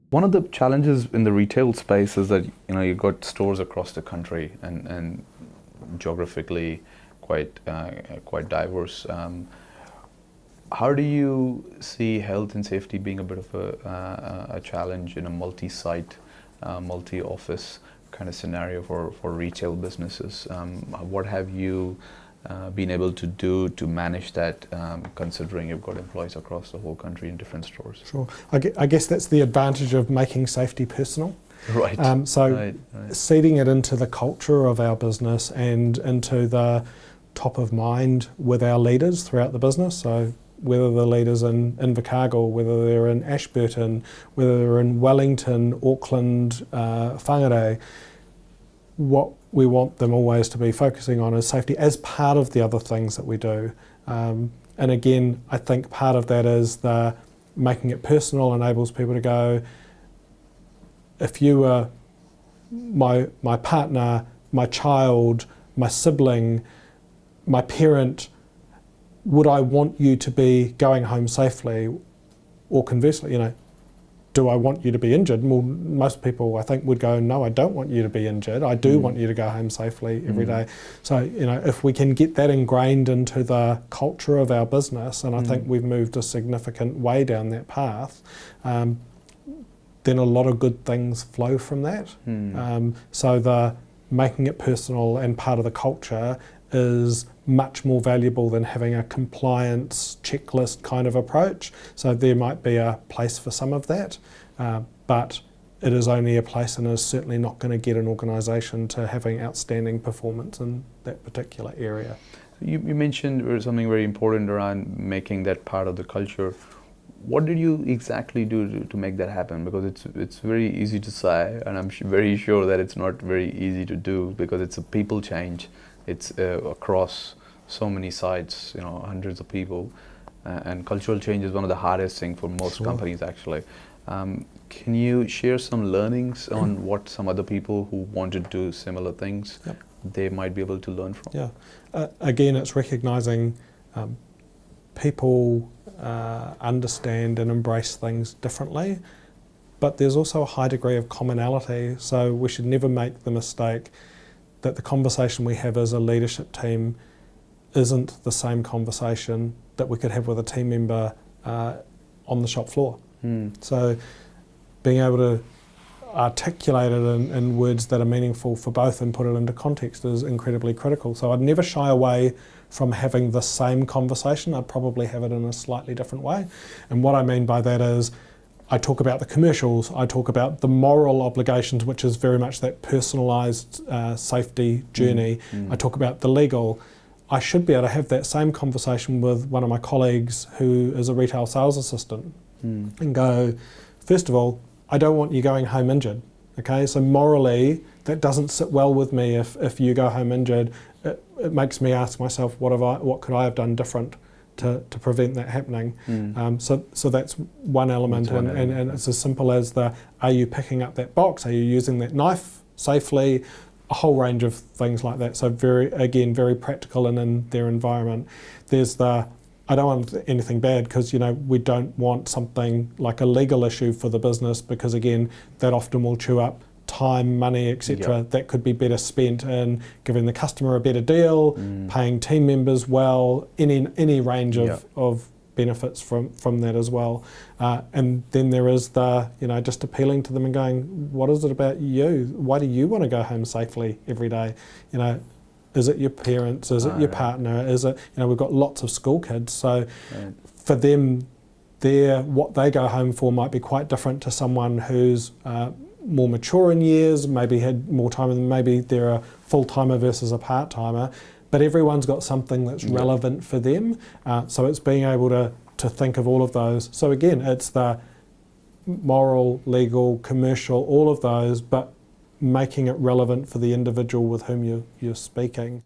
One of the challenges in the retail space is that you've got stores across the country and geographically quite diverse. How do you see health and safety being a bit of a challenge in a multi-site, multi-office kind of scenario for retail businesses? What have you been able to do to manage that, considering you've got employees across the whole country in different stores? Sure. I guess that's the advantage of making safety personal. Right. Right. Seeding it into the culture of our business and into the top of mind with our leaders throughout the business. So whether the leaders in Invercargill, whether they're in Ashburton, whether they're in Wellington, Auckland, Whangarei, what we want them always to be focusing on is safety as part of the other things that we do. And again, I think part of that is the making it personal enables people to go, if you were my partner, my child, my sibling, my parent, would I want you to be going home safely? Or conversely, do I want you to be injured? Well, most people, I think, would go, no, I don't want you to be injured. I do want you to go home safely every day. So, if we can get that ingrained into the culture of our business, and I think we've moved a significant way down that path, then a lot of good things flow from that. So the making it personal and part of the culture is much more valuable than having a compliance checklist kind of approach. So there might be a place for some of that, but it is only a place and is certainly not going to get an organisation to having outstanding performance in that particular area. You mentioned something very important around making that part of the culture. What did you exactly do to make that happen? Because it's very easy to say, and I'm very sure that it's not very easy to do, because it's a people change. It's across so many sites, hundreds of people, and cultural change is one of the hardest things for most companies, actually. Can you share some learnings on what some other people who want to do similar things they might be able to learn from? Yeah, again, it's recognising people understand and embrace things differently, but there's also a high degree of commonality, so we should never make the mistake that the conversation we have as a leadership team isn't the same conversation that we could have with a team member on the shop floor. So being able to articulate it in words that are meaningful for both and put it into context is incredibly critical. So I'd never shy away from having the same conversation. I'd probably have it in a slightly different way. And what I mean by that is I talk about the commercials, I talk about the moral obligations, which is very much that personalised safety journey. I talk about the legal. I should be able to have that same conversation with one of my colleagues who is a retail sales assistant and go, first of all, I don't want you going home injured. Okay, so morally, that doesn't sit well with me if you go home injured. It makes me ask myself, what could I have done different to prevent that happening? So that's one element, and it's as simple as are you picking up that box? Are you using that knife safely? A whole range of things like that. So very practical and in their environment. There's I don't want anything bad, because we don't want something like a legal issue for the business, because again, that often will chew up time, money, etc. That could be better spent in giving the customer a better deal, paying team members well, any range of benefits from that as well. And then there is just appealing to them and going, what is it about you? Why do you want to go home safely every day? Is it your parents? Is it your partner? Is it, we've got lots of school kids, so for them, what they go home for might be quite different to someone who's more mature in years, maybe had more time, and maybe they're a full-timer versus a part-timer, but everyone's got something that's relevant for them. So it's being able to think of all of those. So again, it's the moral, legal, commercial, all of those, but making it relevant for the individual with whom you're speaking.